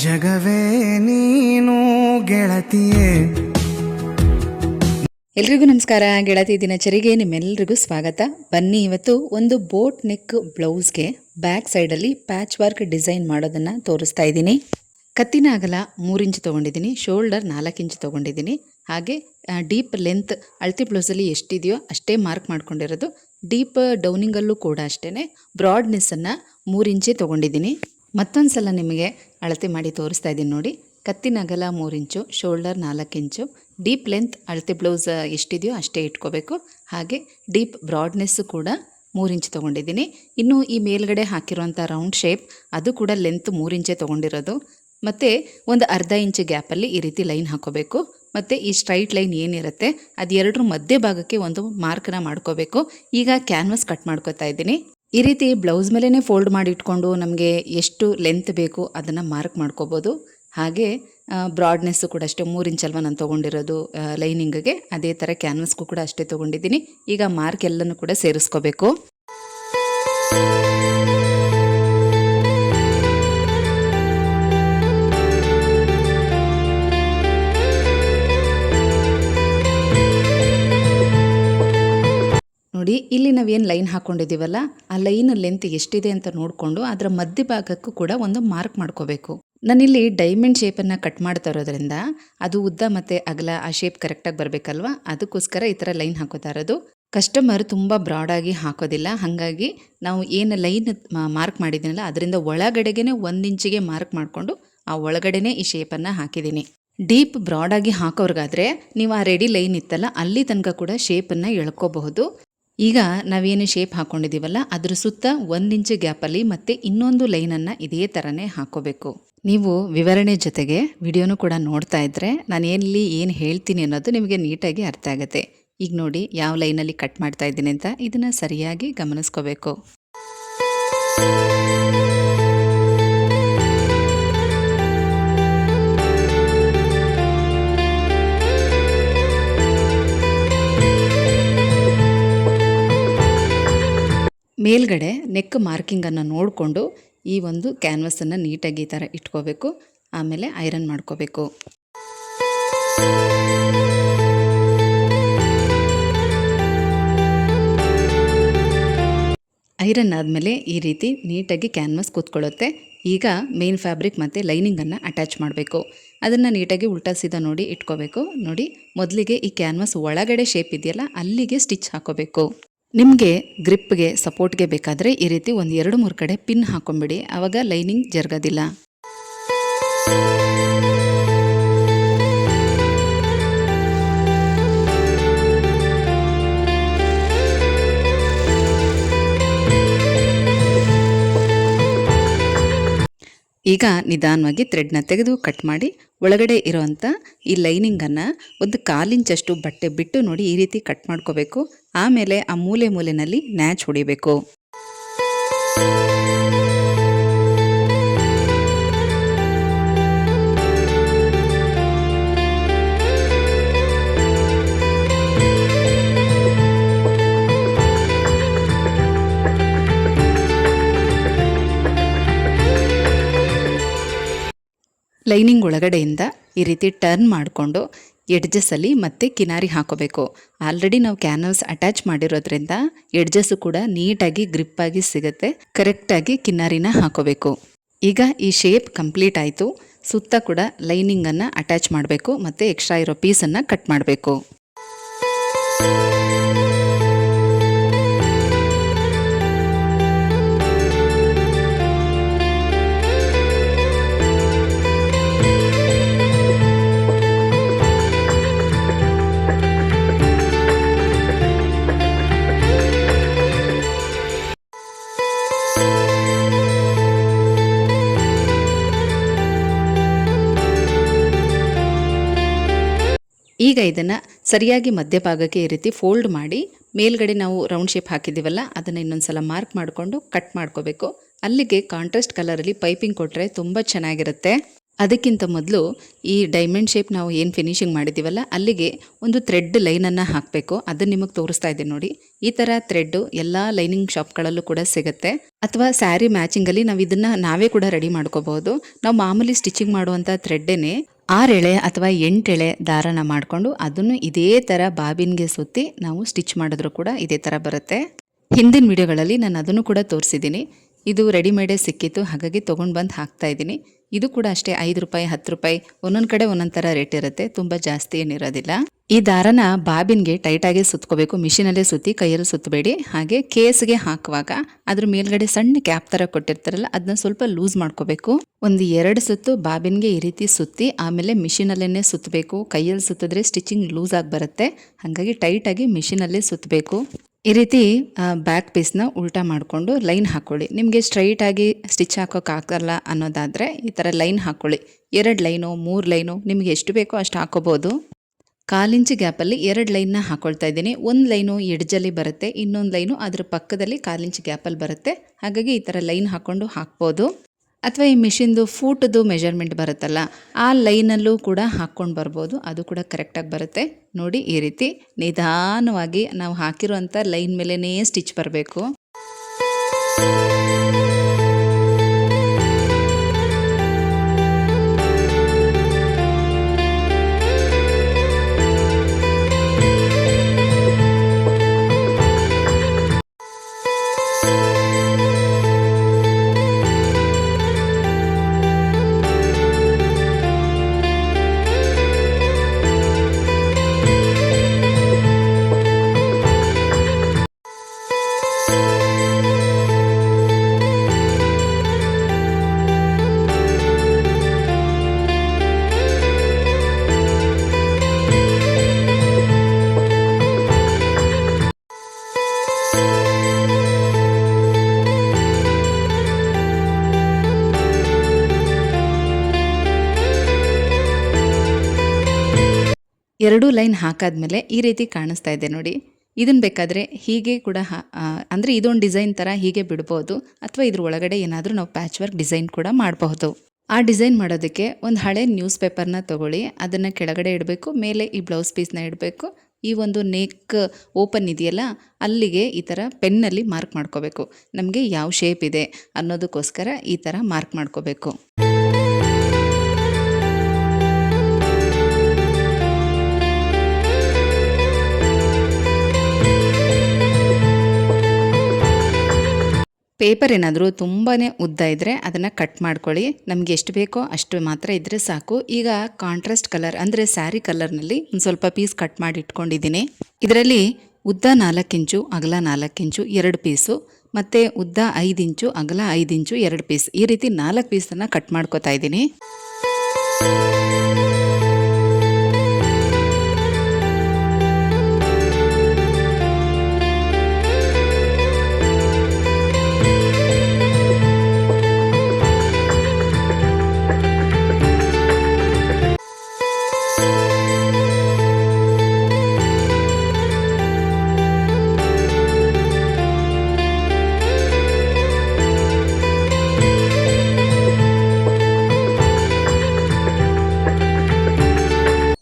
ಜಗವೇ ನೀನು ಗೆಳತಿಯೇ. ಎಲ್ರಿಗೂ ನಮಸ್ಕಾರ. ಗೆಳತಿ ದಿನಚರಿಗೆ ನಿಮ್ಮೆಲ್ಲರಿಗೂ ಸ್ವಾಗತ. ಬನ್ನಿ, ಇವತ್ತು ಒಂದು ಬೋಟ್ ನೆಕ್ ಬ್ಲೌಸ್ಗೆ ಬ್ಯಾಕ್ ಸೈಡಲ್ಲಿ ಪ್ಯಾಚ್ ವರ್ಕ್ ಡಿಸೈನ್ ಮಾಡೋದನ್ನು ತೋರಿಸ್ತಾ ಇದ್ದೀನಿ. ಕತ್ತಿನ ಅಗಲ 3 ಇಂಚ್ ತೊಗೊಂಡಿದ್ದೀನಿ, ಶೋಲ್ಡರ್ 4 ಇಂಚ್ ತೊಗೊಂಡಿದ್ದೀನಿ. ಹಾಗೆ ಡೀಪ್ ಲೆಂತ್ ಅಳತೆ ಬ್ಲೌಸಲ್ಲಿ ಎಷ್ಟಿದೆಯೋ ಅಷ್ಟೇ ಮಾರ್ಕ್ ಮಾಡ್ಕೊಂಡಿರೋದು. ಡೀಪ್ ಡೌನಿಂಗಲ್ಲೂ ಕೂಡ ಅಷ್ಟೇ ಬ್ರಾಡ್ನೆಸ್ಸನ್ನು 3 ಇಂಚೇ ತೊಗೊಂಡಿದ್ದೀನಿ. ಮತ್ತೊಂದು ಸಲ ನಿಮಗೆ ಅಳತೆ ಮಾಡಿ ತೋರಿಸ್ತಾ ಇದ್ದೀನಿ ನೋಡಿ. ಕತ್ತಿನ ಅಗಲ 3 ಇಂಚು, ಶೋಲ್ಡರ್ 4 ಇಂಚು, ಡೀಪ್ ಲೆಂತ್ ಅಳತೆ ಬ್ಲೌಸ್ ಎಷ್ಟಿದೆಯೋ ಅಷ್ಟೇ ಇಟ್ಕೋಬೇಕು. ಹಾಗೆ ಡೀಪ್ ಬ್ರಾಡ್ನೆಸ್ಸು ಕೂಡ 3 ಇಂಚ್ ತೊಗೊಂಡಿದ್ದೀನಿ. ಇನ್ನು ಈ ಮೇಲ್ಗಡೆ ಹಾಕಿರುವಂಥ ರೌಂಡ್ ಶೇಪ್ ಅದು ಕೂಡ ಲೆಂತ್ 3 ಇಂಚೇ ತೊಗೊಂಡಿರೋದು. ಮತ್ತು ಒಂದು ಅರ್ಧ ಇಂಚ್ ಗ್ಯಾಪಲ್ಲಿ ಈ ರೀತಿ ಲೈನ್ ಹಾಕೋಬೇಕು. ಮತ್ತು ಈ ಸ್ಟ್ರೈಟ್ ಲೈನ್ ಏನಿರುತ್ತೆ ಅದು ಎರಡರ ಮಧ್ಯ ಭಾಗಕ್ಕೆ ಒಂದು ಮಾರ್ಕನ್ನ ಮಾಡ್ಕೋಬೇಕು. ಈಗ ಕ್ಯಾನ್ವಸ್ ಕಟ್ ಮಾಡ್ಕೋತಾ ಇದ್ದೀನಿ. ಈ ರೀತಿ ಬ್ಲೌಸ್ ಮೇಲೇ ಫೋಲ್ಡ್ ಮಾಡಿ ಇಟ್ಕೊಂಡು ನಮಗೆ ಎಷ್ಟು ಲೆಂತ್ ಬೇಕು ಅದನ್ನು ಮಾರ್ಕ್ ಮಾಡ್ಕೋಬೋದು. ಹಾಗೆ ಬ್ರಾಡ್ನೆಸ್ಸು ಕೂಡ ಅಷ್ಟೇ 3 ಇಂಚ್ ಅಲ್ವಾ ನಾನು ತೊಗೊಂಡಿರೋದು ಲೈನಿಂಗ್ಗೆ, ಅದೇ ಥರ ಕ್ಯಾನ್ವಸ್ಗೂ ಕೂಡ ಅಷ್ಟೇ ತೊಗೊಂಡಿದ್ದೀನಿ. ಈಗ ಮಾರ್ಕ್ ಎಲ್ಲನೂ ಕೂಡ ಸೇರಿಸ್ಕೋಬೇಕು. ನೋಡಿ, ಇಲ್ಲಿ ನಾವೇನು ಲೈನ್ ಹಾಕ್ಕೊಂಡಿದ್ದೀವಲ್ಲ ಆ ಲೈನ್ ಲೆಂತ್ ಎಷ್ಟಿದೆ ಅಂತ ನೋಡಿಕೊಂಡು ಅದರ ಮಧ್ಯಭಾಗಕ್ಕೂ ಕೂಡ ಒಂದು ಮಾರ್ಕ್ ಮಾಡ್ಕೋಬೇಕು. ನಾನಿಲ್ಲಿ ಡೈಮಂಡ್ ಶೇಪನ್ನು ಕಟ್ ಮಾಡ್ತಾ ಇರೋದ್ರಿಂದ ಅದು ಉದ್ದ ಮತ್ತು ಅಗಲ ಆ ಶೇಪ್ ಕರೆಕ್ಟಾಗಿ ಬರಬೇಕಲ್ವ, ಅದಕ್ಕೋಸ್ಕರ ಈ ಥರ ಲೈನ್ ಹಾಕೋತಾ ಇರೋದು. ಕಸ್ಟಮರ್ ತುಂಬ ಬ್ರಾಡಾಗಿ ಹಾಕೋದಿಲ್ಲ, ಹಾಗಾಗಿ ನಾವು ಏನು ಲೈನ್ ಮಾರ್ಕ್ ಮಾಡಿದ್ದೀನಲ್ಲ ಅದರಿಂದ ಒಳಗಡೆಗೆ 1 ಇಂಚಿಗೆ ಮಾರ್ಕ್ ಮಾಡಿಕೊಂಡು ಆ ಒಳಗಡೆನೇ ಈ ಶೇಪನ್ನು ಹಾಕಿದ್ದೀನಿ. ಡೀಪ್ ಬ್ರಾಡಾಗಿ ಹಾಕೋರ್ಗಾದ್ರೆ ನೀವು ಆ ರೆಡಿ ಲೈನ್ ಇತ್ತಲ್ಲ ಅಲ್ಲಿ ತನಕ ಕೂಡ ಶೇಪನ್ನು ಎಳ್ಕೋಬಹುದು. ಈಗ ನಾವೇನು ಶೇಪ್ ಹಾಕ್ಕೊಂಡಿದ್ದೀವಲ್ಲ ಅದ್ರ ಸುತ್ತ 1 ಇಂಚ್ ಗ್ಯಾಪಲ್ಲಿ ಮತ್ತೆ ಇನ್ನೊಂದು ಲೈನನ್ನು ಇದೇ ಥರನೇ ಹಾಕೋಬೇಕು. ನೀವು ವಿವರಣೆ ಜೊತೆಗೆ ವಿಡಿಯೋನು ಕೂಡ ನೋಡ್ತಾ ಇದ್ದರೆ ನಾನು ಏನು ಹೇಳ್ತೀನಿ ಅನ್ನೋದು ನಿಮಗೆ ನೀಟಾಗಿ ಅರ್ಥ ಆಗುತ್ತೆ. ಈಗ ನೋಡಿ ಯಾವ ಲೈನಲ್ಲಿ ಕಟ್ ಮಾಡ್ತಾ ಇದ್ದೀನಿ ಅಂತ, ಇದನ್ನು ಸರಿಯಾಗಿ ಗಮನಿಸ್ಕೋಬೇಕು. ಮೇಲ್ಗಡೆ ನೆಕ್ ಮಾರ್ಕಿಂಗನ್ನು ನೋಡಿಕೊಂಡು ಈ ಒಂದು ಕ್ಯಾನ್ವಸನ್ನು ನೀಟಾಗಿ ಈ ಥರ ಇಟ್ಕೋಬೇಕು. ಆಮೇಲೆ ಐರನ್ ಮಾಡ್ಕೋಬೇಕು. ಐರನ್ ಆದಮೇಲೆ ಈ ರೀತಿ ನೀಟಾಗಿ ಕ್ಯಾನ್ವಸ್ ಕೂತ್ಕೊಳ್ಳುತ್ತೆ. ಈಗ ಮೇನ್ ಫ್ಯಾಬ್ರಿಕ್ ಮತ್ತು ಲೈನಿಂಗನ್ನು ಅಟ್ಯಾಚ್ ಮಾಡಬೇಕು. ಅದನ್ನು ನೀಟಾಗಿ ಉಲ್ಟಾ ಸೀದಾ ನೋಡಿ ಇಟ್ಕೋಬೇಕು. ನೋಡಿ, ಮೊದಲಿಗೆ ಈ ಕ್ಯಾನ್ವಸ್ ಒಳಗಡೆ ಶೇಪ್ ಇದೆಯಲ್ಲ ಅಲ್ಲಿಗೆ ಸ್ಟಿಚ್ ಹಾಕೋಬೇಕು. ನಿಮಗೆ ಗ್ರಿಪ್ಗೆ ಸಪೋರ್ಟ್ಗೆ ಬೇಕಾದರೆ ಈ ರೀತಿ ಒಂದು 2-3 ಕಡೆ ಪಿನ್ ಹಾಕೊಂಬಿಡಿ, ಆವಾಗ ಲೈನಿಂಗ್ ಜರುಗೋದಿಲ್ಲ. ಈಗ ನಿಧಾನವಾಗಿ ಥ್ರೆಡ್ನ ತೆಗೆದು ಕಟ್ ಮಾಡಿ ಒಳಗಡೆ ಇರೋವಂಥ ಈ ಲೈನಿಂಗನ್ನು ಒಂದು 1/4 ಇಂಚಷ್ಟು ಬಟ್ಟೆ ಬಿಟ್ಟು ನೋಡಿ ಈ ರೀತಿ ಕಟ್ ಮಾಡ್ಕೋಬೇಕು. ಆಮೇಲೆ ಆ ಮೂಲೆಯಲ್ಲಿ ನ್ಯಾಚ್ ಹೊಡಿಬೇಕು. ಲೈನಿಂಗ್ ಒಳಗಡೆಯಿಂದ ಈ ರೀತಿ ಟರ್ನ್ ಮಾಡಿಕೊಂಡು ಎಡ್ಜಸ್ಸಲ್ಲಿ ಮತ್ತೆ ಕಿನಾರಿ ಹಾಕೋಬೇಕು. ಆಲ್ರೆಡಿ ನಾವು ಕ್ಯಾನ್ವಸ್ ಅಟ್ಯಾಚ್ ಮಾಡಿರೋದ್ರಿಂದ ಎಡ್ಜಸ್ಸು ಕೂಡ ನೀಟಾಗಿ ಗ್ರಿಪ್ಪಾಗಿ ಸಿಗುತ್ತೆ. ಕರೆಕ್ಟಾಗಿ ಕಿನಾರಿನ ಹಾಕೋಬೇಕು. ಈಗ ಈ ಶೇಪ್ ಕಂಪ್ಲೀಟ್ ಆಯಿತು. ಸುತ್ತ ಕೂಡ ಲೈನಿಂಗನ್ನು ಅಟ್ಯಾಚ್ ಮಾಡಬೇಕು ಮತ್ತು ಎಕ್ಸ್ಟ್ರಾ ಇರೋ ಪೀಸನ್ನು ಕಟ್ ಮಾಡಬೇಕು. ಈಗ ಇದನ್ನು ಸರಿಯಾಗಿ ಮಧ್ಯಭಾಗಕ್ಕೆ ಈ ರೀತಿ ಫೋಲ್ಡ್ ಮಾಡಿ ಮೇಲ್ಗಡೆ ನಾವು ರೌಂಡ್ ಶೇಪ್ ಹಾಕಿದ್ದೀವಲ್ಲ ಅದನ್ನು ಇನ್ನೊಂದು ಸಲ ಮಾರ್ಕ್ ಮಾಡಿಕೊಂಡು ಕಟ್ ಮಾಡ್ಕೋಬೇಕು. ಅಲ್ಲಿಗೆ ಕಾಂಟ್ರಾಸ್ಟ್ ಕಲರಲ್ಲಿ ಪೈಪಿಂಗ್ ಕೊಟ್ಟರೆ ತುಂಬ ಚೆನ್ನಾಗಿರುತ್ತೆ. ಅದಕ್ಕಿಂತ ಮೊದಲು ಈ ಡೈಮಂಡ್ ಶೇಪ್ ನಾವು ಏನು ಫಿನಿಶಿಂಗ್ ಮಾಡಿದ್ದೀವಲ್ಲ ಅಲ್ಲಿಗೆ ಒಂದು ಥ್ರೆಡ್ ಲೈನನ್ನು ಹಾಕಬೇಕು. ಅದನ್ನು ನಿಮಗೆ ತೋರಿಸ್ತಾ ಇದ್ದೀನಿ ನೋಡಿ. ಈ ಥರ ಥ್ರೆಡ್ಡು ಎಲ್ಲ ಲೈನಿಂಗ್ ಶಾಪ್ಗಳಲ್ಲೂ ಕೂಡ ಸಿಗುತ್ತೆ. ಅಥವಾ ಸ್ಯಾರಿ ಮ್ಯಾಚಿಂಗಲ್ಲಿ ನಾವು ಇದನ್ನು ನಾವೇ ಕೂಡ ರೆಡಿ ಮಾಡ್ಕೋಬಹುದು. ನಾವು ಮಾಮೂಲಿ ಸ್ಟಿಚಿಂಗ್ ಮಾಡುವಂಥ ಥ್ರೆಡ್ಡೇ 6 ಎಳೆ ಅಥವಾ 8 ಎಳೆ ದಾರನ ಮಾಡಿಕೊಂಡು ಅದನ್ನು ಇದೇ ಥರ ಬಾಬಿನ್ಗೆ ಸುತ್ತಿ ನಾವು ಸ್ಟಿಚ್ ಮಾಡಿದ್ರೂ ಕೂಡ ಇದೇ ಥರ ಬರುತ್ತೆ. ಹಿಂದಿನ ವಿಡಿಯೋಗಳಲ್ಲಿ ನಾನು ಅದನ್ನು ಕೂಡ ತೋರಿಸಿದ್ದೀನಿ. ಇದು ರೆಡಿಮೇಡೇ ಸಿಕ್ಕಿತ್ತು, ಹಾಗಾಗಿ ತೊಗೊಂಡು ಬಂದು ಹಾಕ್ತಾ ಇದ್ದೀನಿ. ಇದು ಕೂಡ ಅಷ್ಟೇ 5 ರೂಪಾಯಿ 10 ರೂಪಾಯಿ ಒಂದೊಂದು ಕಡೆ ಒಂದೊಂದು ಥರ ರೇಟ್ ಇರುತ್ತೆ, ತುಂಬ ಜಾಸ್ತಿ ಏನಿರೋದಿಲ್ಲ. ಈ ದಾರನ ಬಾಬಿನ್ಗೆ ಟೈಟಾಗಿ ಸುತ್ಕೋಬೇಕು, ಮಿಷಿನಲ್ಲೇ ಸುತ್ತಿ ಕೈಯಲ್ಲಿ ಸುತ್ತಬೇಡಿ. ಹಾಗೆ ಕೇಸ್ಗೆ ಹಾಕುವಾಗ ಅದ್ರ ಮೇಲ್ಗಡೆ ಸಣ್ಣ ಕ್ಯಾಪ್ ಥರ ಕೊಟ್ಟಿರ್ತಾರಲ್ಲ ಅದನ್ನ ಸ್ವಲ್ಪ ಲೂಸ್ ಮಾಡ್ಕೋಬೇಕು. ಒಂದು 2 ಸುತ್ತು ಬಾಬಿನ್ಗೆ ಈ ರೀತಿ ಸುತ್ತಿ ಆಮೇಲೆ ಮಿಷಿನಲ್ಲೇ ಸುತ್ತಬೇಕು. ಕೈಯಲ್ಲಿ ಸುತ್ತಿದ್ರೆ ಸ್ಟಿಚಿಂಗ್ ಲೂಸ್ ಆಗಿ ಬರುತ್ತೆ, ಹಾಗಾಗಿ ಟೈಟಾಗಿ ಮಿಷಿನಲ್ಲೇ ಸುತ್ತಬೇಕು. ಈ ರೀತಿ ಬ್ಯಾಕ್ ಪೀಸ್ನ ಉಲ್ಟಾ ಮಾಡಿಕೊಂಡು ಲೈನ್ ಹಾಕ್ಕೊಳ್ಳಿ. ನಿಮಗೆ ಸ್ಟ್ರೈಟಾಗಿ ಸ್ಟಿಚ್ ಹಾಕೋಕ್ಕಾಗಲ್ಲ ಅನ್ನೋದಾದರೆ ಈ ಥರ ಲೈನ್ ಹಾಕ್ಕೊಳ್ಳಿ. 2 ಲೈನು 3 ಲೈನು ನಿಮಗೆ ಎಷ್ಟು ಬೇಕೋ ಅಷ್ಟು ಹಾಕೋಬೋದು. 1/4 ಇಂಚ್ ಗ್ಯಾಪಲ್ಲಿ 2 ಲೈನ್ನ ಹಾಕ್ಕೊಳ್ತಾ ಇದ್ದೀನಿ. ಒಂದು ಲೈನು ಎಡ್ಜಲ್ಲಿ ಬರುತ್ತೆ, ಇನ್ನೊಂದು ಲೈನು ಅದ್ರ ಪಕ್ಕದಲ್ಲಿ 1/4 ಇಂಚ್ ಗ್ಯಾಪಲ್ಲಿ ಬರುತ್ತೆ. ಹಾಗಾಗಿ ಈ ಥರ ಲೈನ್ ಹಾಕ್ಕೊಂಡು ಹಾಕ್ಬೋದು. ಅಥವಾ ಈ ಮಿಷಿನ್ದು ಫೂಟ್ದು ಮೆಜರ್ಮೆಂಟ್ ಬರುತ್ತಲ್ಲ ಆ ಲೈನಲ್ಲೂ ಕೂಡ ಹಾಕ್ಕೊಂಡು ಬರ್ಬೋದು, ಅದು ಕೂಡ ಕರೆಕ್ಟಾಗಿ ಬರುತ್ತೆ. ನೋಡಿ ಈ ರೀತಿ ನಿಧಾನವಾಗಿ ನಾವು ಹಾಕಿರೋಂಥ ಲೈನ್ ಮೇಲೇ ಸ್ಟಿಚ್ ಬರಬೇಕು. ಎರಡೂ ಲೈನ್ ಹಾಕಾದ್ಮೇಲೆ ಈ ರೀತಿ ಕಾಣಿಸ್ತಾ ಇದೆ ನೋಡಿ. ಇದನ್ನು ಬೇಕಾದರೆ ಹೀಗೆ ಕೂಡ ಅಂದರೆ ಇದೊಂದು ಡಿಸೈನ್ ಥರ ಹೀಗೆ ಬಿಡ್ಬೋದು, ಅಥವಾ ಇದ್ರ ಒಳಗಡೆ ಏನಾದರೂ ನಾವು ಪ್ಯಾಚ್ ವರ್ಕ್ ಡಿಸೈನ್ ಕೂಡ ಮಾಡಬಹುದು. ಆ ಡಿಸೈನ್ ಮಾಡೋದಕ್ಕೆ ಒಂದು ಹಳೆ ನ್ಯೂಸ್ ಪೇಪರ್ನ ತೊಗೊಳ್ಳಿ, ಅದನ್ನು ಕೆಳಗಡೆ ಇಡಬೇಕು, ಮೇಲೆ ಈ ಬ್ಲೌಸ್ ಪೀಸ್ನ ಇಡಬೇಕು. ಈ ಒಂದು ನೆಕ್ ಓಪನ್ ಇದೆಯಲ್ಲ ಅಲ್ಲಿಗೆ ಈ ಥರ ಪೆನ್ನಲ್ಲಿ ಮಾರ್ಕ್ ಮಾಡ್ಕೋಬೇಕು. ನಮಗೆ ಯಾವ ಶೇಪ್ ಇದೆ ಅನ್ನೋದಕ್ಕೋಸ್ಕರ ಈ ಥರ ಮಾರ್ಕ್ ಮಾಡ್ಕೋಬೇಕು. ಪೇಪರ್ ಏನಾದರೂ ತುಂಬಾ ಉದ್ದ ಇದ್ದರೆ ಅದನ್ನು ಕಟ್ ಮಾಡ್ಕೊಳ್ಳಿ. ನಮಗೆ ಎಷ್ಟು ಬೇಕೋ ಅಷ್ಟು ಮಾತ್ರ ಇದ್ದರೆ ಸಾಕು. ಈಗ ಕಾಂಟ್ರಾಸ್ಟ್ ಕಲರ್ ಅಂದರೆ ಸ್ಯಾರಿ ಕಲರ್ನಲ್ಲಿ ಒಂದು ಸ್ವಲ್ಪ ಪೀಸ್ ಕಟ್ ಮಾಡಿ ಇಟ್ಕೊಂಡಿದ್ದೀನಿ. ಇದರಲ್ಲಿ ಉದ್ದ 4 ಇಂಚು ಅಗಲ 4 ಇಂಚು 2 ಪೀಸು, ಮತ್ತು ಉದ್ದ 5 ಇಂಚು ಅಗಲ 5 ಇಂಚು 2 ಪೀಸ್, ಈ ರೀತಿ 4 ಪೀಸನ್ನು ಕಟ್ ಮಾಡ್ಕೋತಾ ಇದ್ದೀನಿ.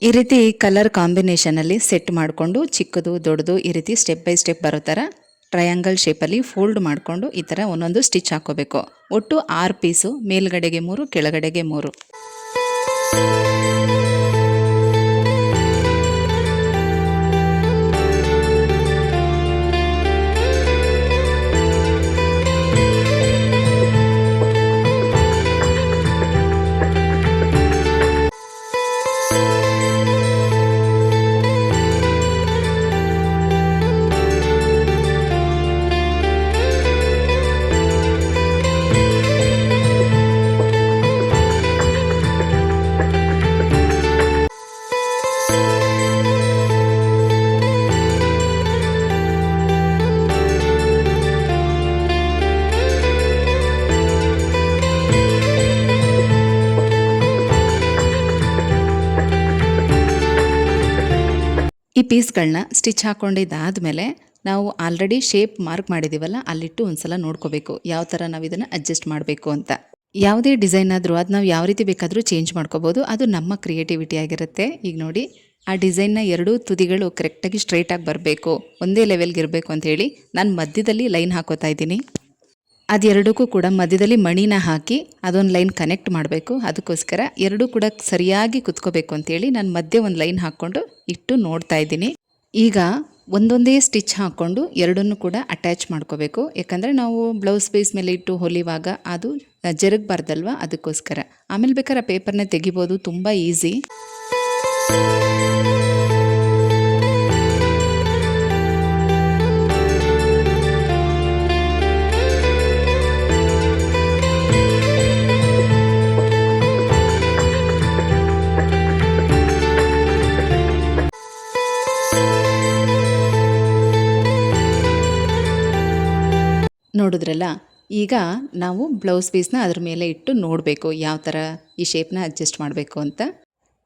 ಈ ರೀತಿ ಕಲರ್ ಕಾಂಬಿನೇಷನಲ್ಲಿ ಸೆಟ್ ಮಾಡಿಕೊಂಡು ಚಿಕ್ಕದು ದೊಡ್ಡದು ಈ ರೀತಿ ಸ್ಟೆಪ್ ಬೈ ಸ್ಟೆಪ್ ಬರೋ ಥರ ಟ್ರಯಾಂಗಲ್ ಶೇಪಲ್ಲಿ ಫೋಲ್ಡ್ ಮಾಡಿಕೊಂಡು ಈ ಥರ ಒಂದೊಂದು ಸ್ಟಿಚ್ ಹಾಕೋಬೇಕು. ಒಟ್ಟು 6 ಪೀಸು, ಮೇಲ್ಗಡೆಗೆ 3 ಕೆಳಗಡೆಗೆ 3. ಈ ಪೀಸ್ಗಳನ್ನ ಸ್ಟಿಚ್ ಹಾಕ್ಕೊಂಡಿದ್ದಾದಮೇಲೆ ನಾವು ಆಲ್ರೆಡಿ ಶೇಪ್ ಮಾರ್ಕ್ ಮಾಡಿದ್ದೀವಲ್ಲ ಅಲ್ಲಿಟ್ಟು ಒಂದ್ಸಲ ನೋಡ್ಕೋಬೇಕು ಯಾವ ಥರ ನಾವು ಇದನ್ನು ಅಡ್ಜಸ್ಟ್ ಮಾಡಬೇಕು ಅಂತ. ಯಾವುದೇ ಡಿಸೈನ್ ಆದರೂ ಅದು ನಾವು ಯಾವ ರೀತಿ ಬೇಕಾದರೂ ಚೇಂಜ್ ಮಾಡ್ಕೋಬೋದು, ಅದು ನಮ್ಮ ಕ್ರಿಯೇಟಿವಿಟಿ ಆಗಿರುತ್ತೆ. ಈಗ ನೋಡಿ ಆ ಡಿಸೈನ್ನ ಎರಡೂ ತುದಿಗಳು ಕರೆಕ್ಟಾಗಿ ಸ್ಟ್ರೈಟಾಗಿ ಬರಬೇಕು, ಒಂದೇ ಲೆವೆಲ್ಗೆ ಇರಬೇಕು ಅಂಥೇಳಿ ನಾನು ಮಧ್ಯದಲ್ಲಿ ಲೈನ್ ಹಾಕೋತಾ ಇದ್ದೀನಿ. ಅದೆರಡಕ್ಕೂ ಕೂಡ ಮಧ್ಯದಲ್ಲಿ ಮಣಿನ ಹಾಕಿ ಅದೊಂದು ಲೈನ್ ಕನೆಕ್ಟ್ ಮಾಡಬೇಕು. ಅದಕ್ಕೋಸ್ಕರ ಎರಡೂ ಕೂಡ ಸರಿಯಾಗಿ ಕುತ್ಕೋಬೇಕು ಅಂತೇಳಿ ನಾನು ಮಧ್ಯೆ ಒಂದು ಲೈನ್ ಹಾಕ್ಕೊಂಡು ಇಟ್ಟು ನೋಡ್ತಾ ಇದ್ದೀನಿ. ಈಗ ಒಂದೊಂದೇ ಸ್ಟಿಚ್ ಹಾಕ್ಕೊಂಡು ಎರಡನ್ನೂ ಕೂಡ ಅಟ್ಯಾಚ್ ಮಾಡ್ಕೋಬೇಕು. ಯಾಕಂದರೆ ನಾವು ಬ್ಲೌಸ್ ಪೀಸ್ ಮೇಲೆ ಇಟ್ಟು ಹೊಲಿವಾಗ ಅದು ಜರುಗಬಾರ್ದಲ್ವ, ಅದಕ್ಕೋಸ್ಕರ. ಆಮೇಲೆ ಬೇಕಾದ್ರೆ ಪೇಪರ್ನ ತೆಗಿಬೋದು, ತುಂಬ ಈಸಿ. ನೋಡಿದ್ರಲ್ಲ, ಈಗ ನಾವು ಬ್ಲೌಸ್ ಪೀಸ್ನ ಅದ್ರ ಮೇಲೆ ಇಟ್ಟು ನೋಡಬೇಕು ಯಾವ ಥರ ಈ ಶೇಪ್ನ ಅಡ್ಜಸ್ಟ್ ಮಾಡಬೇಕು ಅಂತ.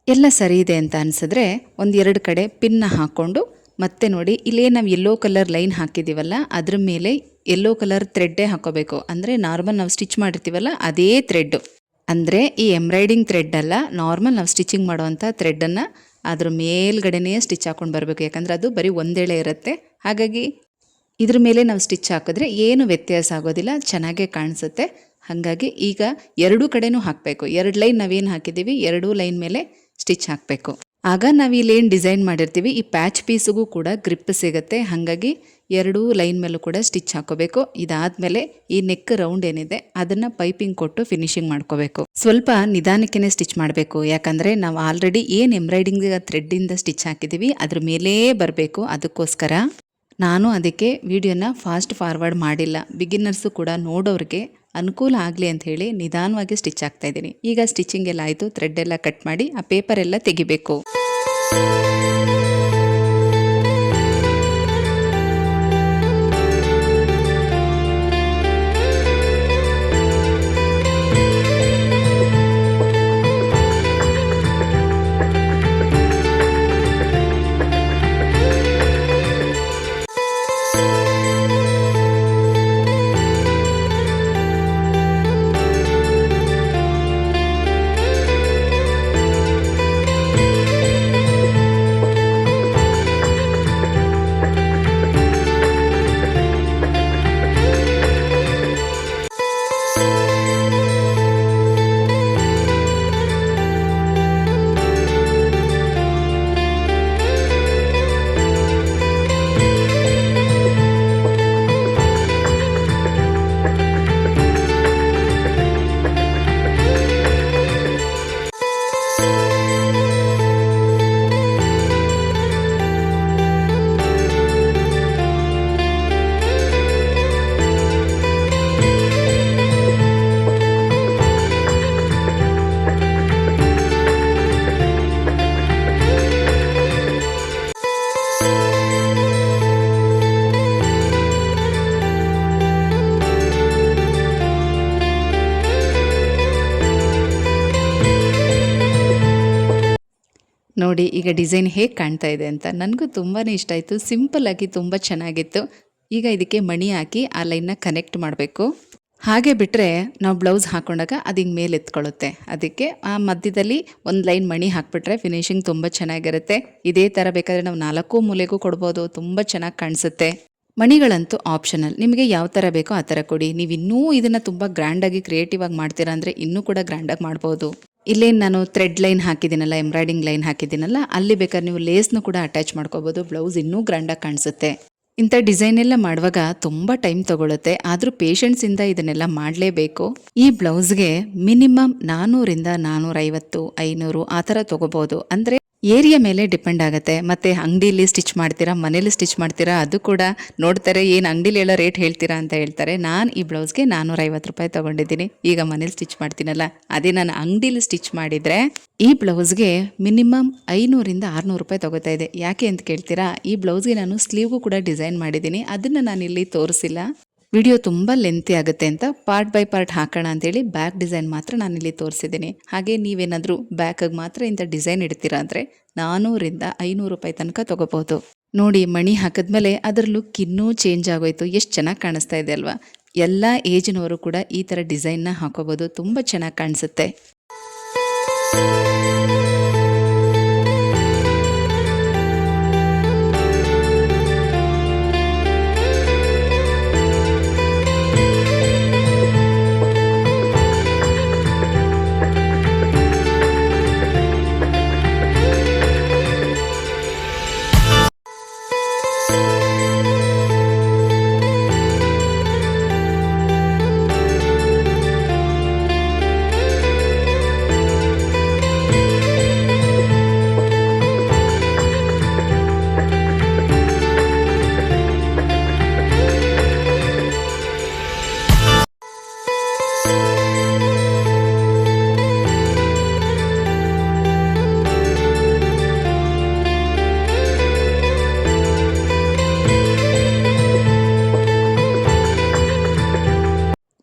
ಎಲ್ಲ ಸರಿ ಇದೆ ಅಂತ ಅನಿಸಿದ್ರೆ ಒಂದೆರಡು ಕಡೆ ಪಿನ್ನ ಹಾಕ್ಕೊಂಡು ಮತ್ತೆ ನೋಡಿ ಇಲ್ಲೇ ನಾವು ಯೆಲ್ಲೋ ಕಲರ್ ಲೈನ್ ಹಾಕಿದ್ದೀವಲ್ಲ ಅದ್ರ ಮೇಲೆ ಯೆಲ್ಲೋ ಕಲರ್ ಥ್ರೆಡ್ಡೇ ಹಾಕೋಬೇಕು. ಅಂದರೆ ನಾರ್ಮಲ್ ನಾವು ಸ್ಟಿಚ್ ಮಾಡಿರ್ತೀವಲ್ಲ ಅದೇ ಥ್ರೆಡ್ಡು, ಅಂದರೆ ಈ ಎಂಬ್ರಾಯ್ಡಿಂಗ್ ಥ್ರೆಡ್ ಅಲ್ಲ, ನಾರ್ಮಲ್ ನಾವು ಸ್ಟಿಚಿಂಗ್ ಮಾಡೋವಂಥ ಥ್ರೆಡ್ಡನ್ನು ಅದ್ರ ಮೇಲ್ಗಡೆನೇ ಸ್ಟಿಚ್ ಹಾಕ್ಕೊಂಡು ಬರಬೇಕು. ಯಾಕಂದರೆ ಅದು ಬರೀ ಒಂದೇಳೆ ಇರುತ್ತೆ, ಹಾಗಾಗಿ ಇದ್ರ ಮೇಲೆ ನಾವು ಸ್ಟಿಚ್ ಹಾಕಿದ್ರೆ ಏನು ವ್ಯತ್ಯಾಸ ಆಗೋದಿಲ್ಲ, ಚೆನ್ನಾಗೇ ಕಾಣಿಸುತ್ತೆ. ಹಾಗಾಗಿ ಈಗ ಎರಡೂ ಕಡೆನೂ ಹಾಕಬೇಕು. ಎರಡು ಲೈನ್ ನಾವೇನು ಹಾಕಿದ್ದೀವಿ ಎರಡೂ ಲೈನ್ ಮೇಲೆ ಸ್ಟಿಚ್ ಹಾಕಬೇಕು. ಆಗ ನಾವು ಇಲ್ಲೇನು ಡಿಸೈನ್ ಮಾಡಿರ್ತೀವಿ ಈ ಪ್ಯಾಚ್ ಪೀಸಿಗೂ ಕೂಡ ಗ್ರಿಪ್ ಸಿಗುತ್ತೆ. ಹಾಗಾಗಿ ಎರಡೂ ಲೈನ್ ಮೇಲೂ ಕೂಡ ಸ್ಟಿಚ್ ಹಾಕೋಬೇಕು. ಇದಾದಮೇಲೆ ಈ ನೆಕ್ ರೌಂಡ್ ಏನಿದೆ ಅದನ್ನು ಪೈಪಿಂಗ್ ಕೊಟ್ಟು ಫಿನಿಶಿಂಗ್ ಮಾಡ್ಕೋಬೇಕು. ಸ್ವಲ್ಪ ನಿಧಾನಕ್ಕೇ ಸ್ಟಿಚ್ ಮಾಡಬೇಕು, ಯಾಕಂದರೆ ನಾವು ಆಲ್ರೆಡಿ ಏನು ಎಂಬ್ರಾಯ್ಡಿಂಗ್ ಥ್ರೆಡ್ಡಿಂದ ಸ್ಟಿಚ್ ಹಾಕಿದ್ದೀವಿ ಅದ್ರ ಮೇಲೇ ಬರಬೇಕು. ಅದಕ್ಕೋಸ್ಕರ ನಾನು ಅದಕ್ಕೆ ವಿಡಿಯೋನ ಫಾಸ್ಟ್ ಫಾರ್ವರ್ಡ್ ಮಾಡಿಲ್ಲ, ಬಿಗಿನರ್ಸು ಕೂಡ ನೋಡೋರಿಗೆ ಅನುಕೂಲ ಆಗಲಿ ಅಂತ ಹೇಳಿ ನಿಧಾನವಾಗಿ ಸ್ಟಿಚ್ ಆಗ್ತಾ ಇದ್ದೀನಿ. ಈಗ ಸ್ಟಿಚಿಂಗ್ ಎಲ್ಲ ಆಯಿತು, ಥ್ರೆಡ್ ಎಲ್ಲ ಕಟ್ ಮಾಡಿ ಆ ಪೇಪರ್ ಎಲ್ಲ ತೆಗಿಬೇಕು. ನೋಡಿ ಈಗ ಡಿಸೈನ್ ಹೇಗೆ ಕಾಣ್ತಾ ಇದೆ ಅಂತ. ನನಗೂ ತುಂಬಾ ಇಷ್ಟ ಆಯಿತು, ಸಿಂಪಲ್ಲಾಗಿ ತುಂಬ ಚೆನ್ನಾಗಿತ್ತು. ಈಗ ಇದಕ್ಕೆ ಮಣಿ ಹಾಕಿ ಆ ಲೈನ್ನ ಕನೆಕ್ಟ್ ಮಾಡಬೇಕು. ಹಾಗೆ ಬಿಟ್ಟರೆ ನಾವು ಬ್ಲೌಸ್ ಹಾಕೊಂಡಾಗ ಅದು ಹಿಂಗೆ ಮೇಲೆ ಎತ್ಕೊಳ್ಳುತ್ತೆ. ಅದಕ್ಕೆ ಆ ಮಧ್ಯದಲ್ಲಿ ಒಂದು ಲೈನ್ ಮಣಿ ಹಾಕಿಬಿಟ್ರೆ ಫಿನಿಶಿಂಗ್ ತುಂಬ ಚೆನ್ನಾಗಿರುತ್ತೆ. ಇದೇ ಥರ ಬೇಕಾದರೆ ನಾವು 4 ಮೂಲೆಗೂ ಕೊಡ್ಬೋದು, ತುಂಬ ಚೆನ್ನಾಗಿ ಕಾಣಿಸುತ್ತೆ. ಮಣಿಗಳಂತೂ ಆಪ್ಷನಲ್, ನಿಮಗೆ ಯಾವ ಥರ ಬೇಕೋ ಆ ಥರ ಕೊಡಿ. ನೀವು ಇನ್ನೂ ಇದನ್ನು ತುಂಬ ಗ್ರ್ಯಾಂಡಾಗಿ ಕ್ರಿಯೇಟಿವ್ ಆಗಿ ಮಾಡ್ತೀರಾ ಅಂದರೆ ಇನ್ನೂ ಕೂಡ ಗ್ರ್ಯಾಂಡಾಗಿ ಮಾಡ್ಬೋದು. ಇಲ್ಲೇನು ನಾನು ಥ್ರೆಡ್ ಲೈನ್ ಹಾಕಿದ್ದೀನಲ್ಲ, ಎಂಬ್ರಾಯ್ಡಿಂಗ್ ಲೈನ್ ಹಾಕಿದ್ದೀನಲ್ಲ, ಅಲ್ಲಿ ಬೇಕಾದ್ರೆ ನೀವು ಲೇಸ್ನು ಕೂಡ ಅಟ್ಯಾಚ್ ಮಾಡ್ಕೋಬೋದು. ಬ್ಲೌಸ್ ಇನ್ನೂ ಗ್ರ್ಯಾಂಡಾಗಿ ಕಾಣಿಸುತ್ತೆ. ಇಂಥ ಡಿಸೈನ್ ಎಲ್ಲ ಮಾಡುವಾಗ ತುಂಬ ಟೈಮ್ ತಗೊಳುತ್ತೆ, ಆದರೂ ಪೇಷನ್ಸಿಂದ ಇದನ್ನೆಲ್ಲ ಮಾಡಲೇಬೇಕು. ಈ ಬ್ಲೌಸ್ಗೆ ಮಿನಿಮಮ್ 400ರಿಂದ 450, 500 ಆ ಥರ ತೊಗೋಬೋದು. ಅಂದರೆ ಏರಿಯಾ ಮೇಲೆ ಡಿಪೆಂಡ್ ಆಗುತ್ತೆ. ಮತ್ತು ಅಂಗಡಿಲಿ ಸ್ಟಿಚ್ ಮಾಡ್ತೀರಾ, ಮನೇಲಿ ಸ್ಟಿಚ್ ಮಾಡ್ತೀರಾ, ಅದು ಕೂಡ ನೋಡ್ತಾರೆ. ಏನು ಅಂಗಡಿಲಿ ಎಲ್ಲ ರೇಟ್ ಹೇಳ್ತೀರಾ ಅಂತ ಹೇಳ್ತಾರೆ. ನಾನು ಈ ಬ್ಲೌಸ್ಗೆ 450 ರೂಪಾಯಿ ತೊಗೊಂಡಿದ್ದೀನಿ. ಈಗ ಮನೇಲಿ ಸ್ಟಿಚ್ ಮಾಡ್ತೀನಲ್ಲ, ಅದೇ ನಾನು ಅಂಗಡಿಲಿ ಸ್ಟಿಚ್ ಮಾಡಿದರೆ ಈ ಬ್ಲೌಸ್ಗೆ ಮಿನಿಮಮ್ 500ರಿಂದ 600 ರೂಪಾಯಿ ತೊಗೋತಾ ಇದೆ. ಯಾಕೆ ಅಂತ ಕೇಳ್ತೀರಾ, ಈ ಬ್ಲೌಸ್ಗೆ ನಾನು ಸ್ಲೀವ್ಗೂ ಕೂಡ ಡಿಸೈನ್ ಮಾಡಿದ್ದೀನಿ. ಅದನ್ನು ನಾನಿಲ್ಲಿ ತೋರಿಸಿಲ್ಲ, ವಿಡಿಯೋ ತುಂಬ ಲೆಂತಿ ಆಗುತ್ತೆ ಅಂತ ಪಾರ್ಟ್ ಬೈ ಪಾರ್ಟ್ ಹಾಕೋಣ ಅಂತೇಳಿ ಬ್ಯಾಕ್ ಡಿಸೈನ್ ಮಾತ್ರ ನಾನಿಲ್ಲಿ ತೋರಿಸಿದ್ದೀನಿ. ಹಾಗೆ ನೀವೇನಾದರೂ ಬ್ಯಾಕಿಗೆ ಮಾತ್ರ ಇಂಥ ಡಿಸೈನ್ ಇಡ್ತೀರಾ ಅಂದರೆ 400ರಿಂದ 500 ರೂಪಾಯಿ ತನಕ ತೊಗೋಬೋದು. ನೋಡಿ ಮಣಿ ಹಾಕಿದ್ಮೇಲೆ ಅದರ ಲುಕ್ ಇನ್ನೂ ಚೇಂಜ್ ಆಗೋಯ್ತು. ಎಷ್ಟು ಚೆನ್ನಾಗಿ ಕಾಣಿಸ್ತಾ ಇದೆ ಅಲ್ವಾ? ಎಲ್ಲ ಏಜಿನವರು ಕೂಡ ಈ ಥರ ಡಿಸೈನ್ನ ಹಾಕೋಬೋದು, ತುಂಬ ಚೆನ್ನಾಗಿ ಕಾಣಿಸುತ್ತೆ.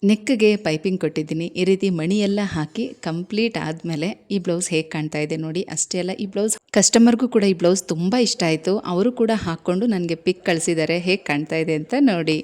ನೆಕ್ಗೆ ಪೈಪಿಂಗ್ ಕೊಟ್ಟಿದ್ದೀನಿ. ಈ ರೀತಿ ಮಣಿ ಎಲ್ಲ ಹಾಕಿ ಕಂಪ್ಲೀಟ್ ಆದಮೇಲೆ ಈ ಬ್ಲೌಸ್ ಹೇಗೆ ಕಾಣ್ತಾ ಇದೆ ನೋಡಿ. ಅಷ್ಟೇ ಅಲ್ಲ, ಈ ಬ್ಲೌಸ್ ಕಸ್ಟಮರ್ಗೂ ಕೂಡ ಈ ಬ್ಲೌಸ್ ತುಂಬ ಇಷ್ಟ ಆಯಿತು. ಅವರು ಕೂಡ ಹಾಕ್ಕೊಂಡು ನನಗೆ ಪಿಕ್ ಕಳಿಸಿದ್ದಾರೆ ಹೇಗೆ ಕಾಣ್ತಾ ಇದೆ ಅಂತ ನೋಡಿ.